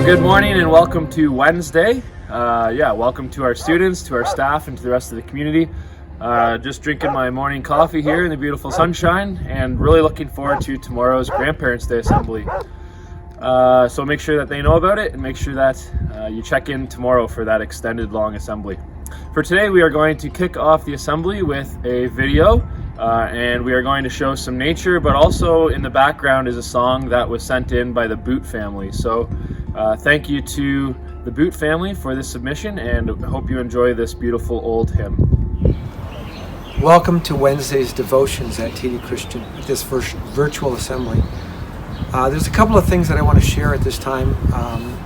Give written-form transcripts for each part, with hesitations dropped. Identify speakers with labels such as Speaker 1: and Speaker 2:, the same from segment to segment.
Speaker 1: Well, good morning and welcome to Wednesday. Welcome to our students, to our staff, and to the rest of the community. Just drinking my morning coffee here in the beautiful sunshine and really looking forward to tomorrow's Grandparents' Day Assembly. So make sure that they know about it and make sure that you check in tomorrow for that extended long assembly. For today, we are going to kick off the assembly with a video and we are going to show some nature, but also in the background is a song that was sent in by the Boot family. So thank you to the Boot family for this submission, and I hope you enjoy this beautiful old hymn.
Speaker 2: Welcome to Wednesday's devotions at TD Christian, at this virtual assembly. There's a couple of things that I want to share at this time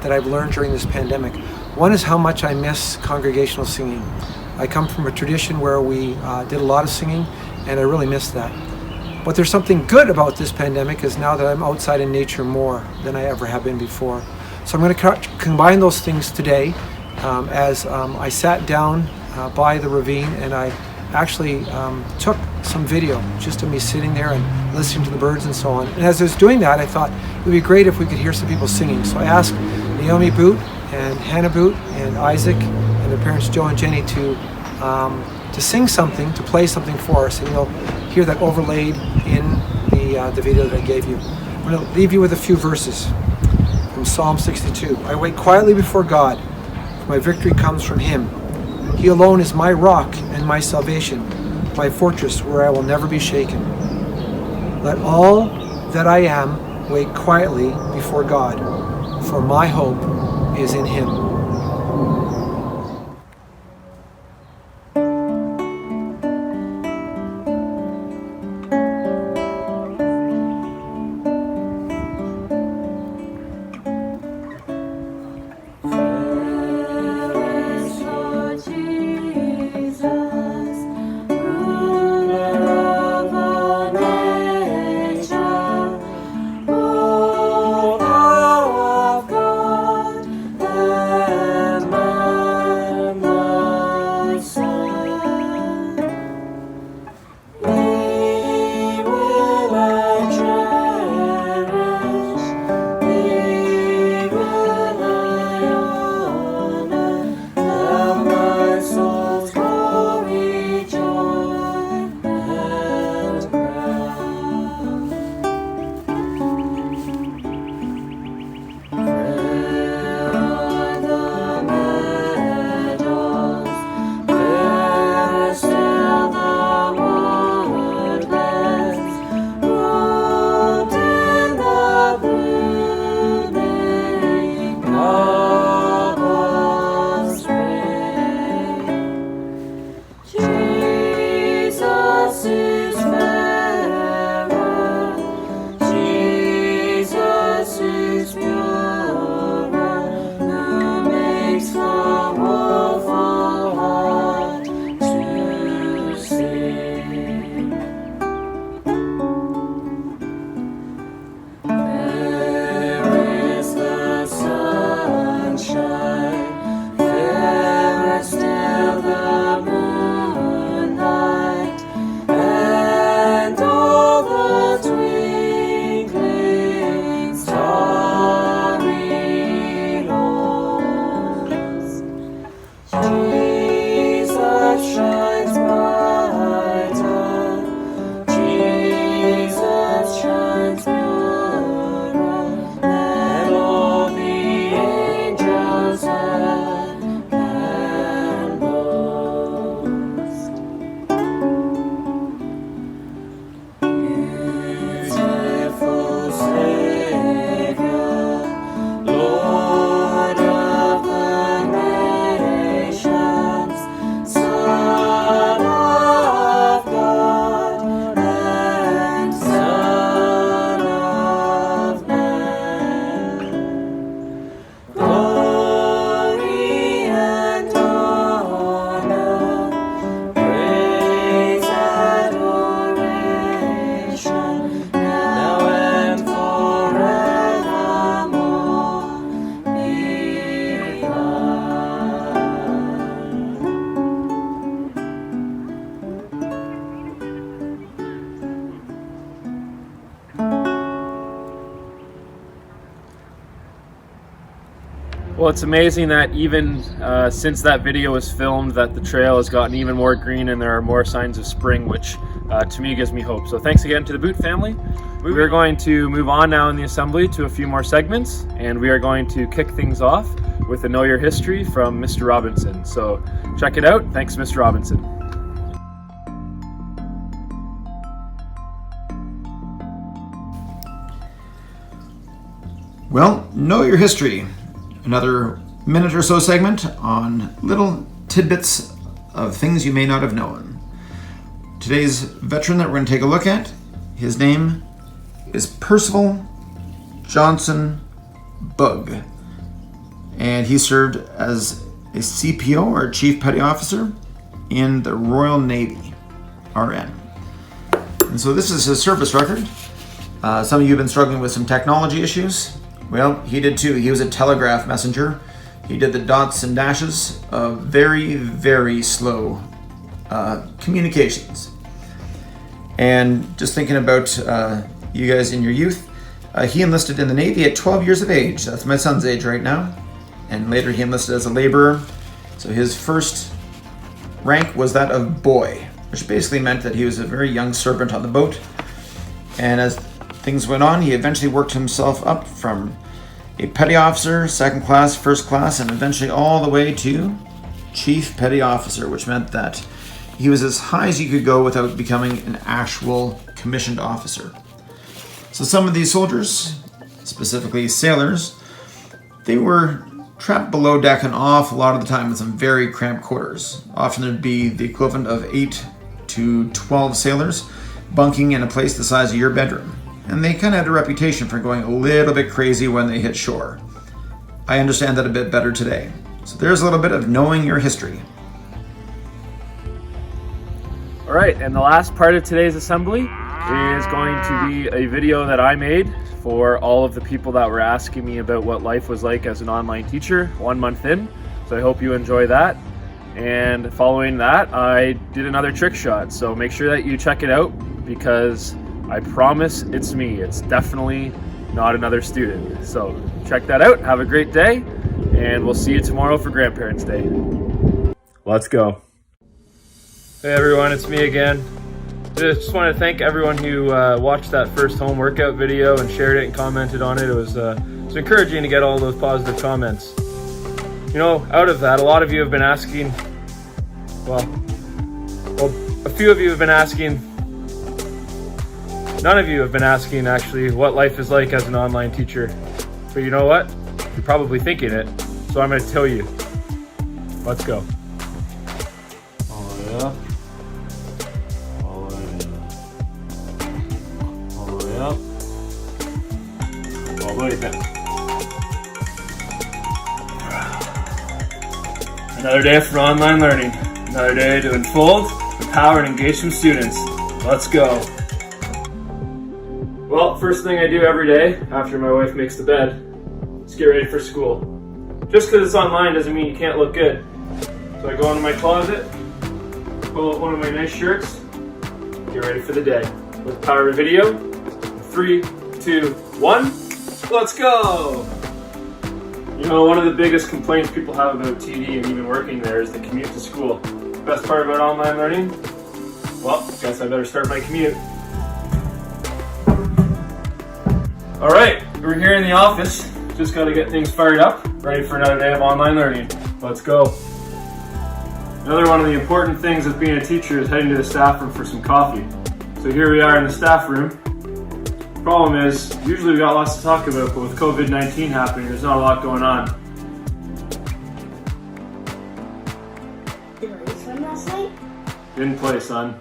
Speaker 2: that I've learned during this pandemic. One is how much I miss congregational singing. I come from a tradition where we did a lot of singing, and I really miss that. But there's something good about this pandemic is now that I'm outside in nature more than I ever have been before. So I'm going to combine those things today as I sat down by the ravine and I actually took some video just of me sitting there and listening to the birds and so on. And as I was doing that, I thought it would be great if we could hear some people singing. So I asked Naomi Boot and Hannah Boot and Isaac and their parents Joe and Jenny to sing something, to play something for us, and you'll hear that overlaid in the video that I gave you. I'm going to leave you with a few verses from Psalm 62. I wait quietly before God, for my victory comes from Him. He alone is my rock and my salvation, my fortress where I will never be shaken. Let all that I am wait quietly before God, for my hope is in Him.
Speaker 1: Well, it's amazing that even since that video was filmed, that the trail has gotten even more green and there are more signs of spring, which to me gives me hope. So thanks again to the Boot family. We're going to move on now in the assembly to a few more segments, and we are going to kick things off with a Know Your History from Mr. Robinson. So check it out. Thanks, Mr. Robinson.
Speaker 3: Well, Know Your History. Another minute or so segment on little tidbits of things you may not have known. Today's veteran that we're going to take a look at, his name is Percival Johnson Bugg, and he served as a CPO, or Chief Petty Officer, in the Royal Navy, RN. And so this is his service record. Some of you have been struggling with some technology issues. Well, he did too. He was a telegraph messenger. He did the dots and dashes of very, very slow communications. And just thinking about you guys in your youth, he enlisted in the Navy at 12 years of age. That's my son's age right now. And later he enlisted as a laborer. So his first rank was that of boy, which basically meant that he was a very young servant on the boat. And as things went on, he eventually worked himself up from a petty officer, second class, first class, and eventually all the way to chief petty officer, which meant that he was as high as you could go without becoming an actual commissioned officer. So some of these soldiers, specifically sailors, they were trapped below deck an awful lot of the time in some very cramped quarters. Often there'd be the equivalent of 8 to 12 sailors bunking in a place the size of your bedroom. And they kind of had a reputation for going a little bit crazy when they hit shore. I understand that a bit better today. So there's a little bit of knowing your history.
Speaker 1: All right, and the last part of today's assembly is going to be a video that I made for all of the people that were asking me about what life was like as an online teacher 1 month in. So I hope you enjoy that. And following that, I did another trick shot. So make sure that you check it out, because I promise it's me. It's definitely not another student. So check that out. Have a great day, and we'll see you tomorrow for Grandparents' Day. Let's go. Hey everyone, it's me again. Just want to thank everyone who watched that first home workout video and shared it and commented on it. It was encouraging to get all those positive comments. You know, out of that, a lot of you have been asking, well, a few of you have been asking, none of you have been asking actually what life is like as an online teacher. But you know what? You're probably thinking it, so I'm going to tell you. Let's go. Oh yeah. All the way in. All the way up. All the way down. Another day for online learning. Another day to unfold, empower, and engage some students. Let's go. Well, first thing I do every day after my wife makes the bed is get ready for school. Just because it's online doesn't mean you can't look good. So I go into my closet, pull out one of my nice shirts, get ready for the day. With the power of video, 3, 2, 1, let's go! You know, one of the biggest complaints people have about TD and even working there is the commute to school. Best part about online learning? Well, guess I better start my commute. All right, we're here in the office. Just got to get things fired up, ready for another day of online learning. Let's go. Another one of the important things of being a teacher is heading to the staff room for some coffee. So here we are in the staff room. Problem is, usually we got lots to talk about, but with COVID-19 happening, there's not a lot going on.
Speaker 4: Did you swim last night?
Speaker 1: Didn't play, son.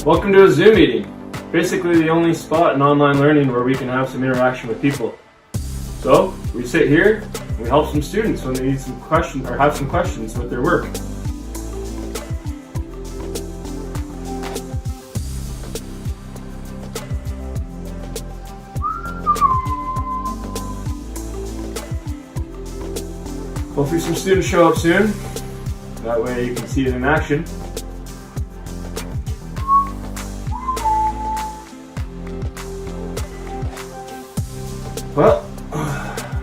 Speaker 1: Welcome to a Zoom meeting. Basically the only spot in online learning where we can have some interaction with people. So we sit here and we help some students when they need some questions or have some questions with their work. Hopefully some students show up soon. That way you can see it in action. Well,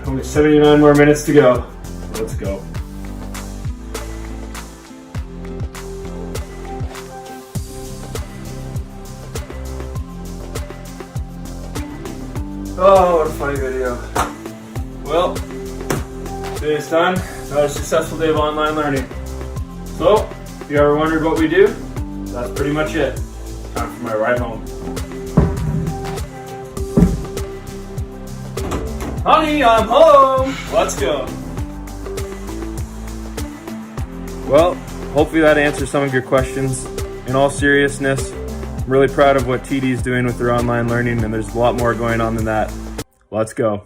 Speaker 1: only 79 more minutes to go. Let's go. Oh, what a funny video. Well, today's done. Another successful day of online learning. So, if you ever wondered what we do, that's pretty much it. Time for my ride home. Honey, I'm home! Let's go! Well, hopefully that answers some of your questions. In all seriousness, I'm really proud of what TD is doing with their online learning, and there's a lot more going on than that. Let's go.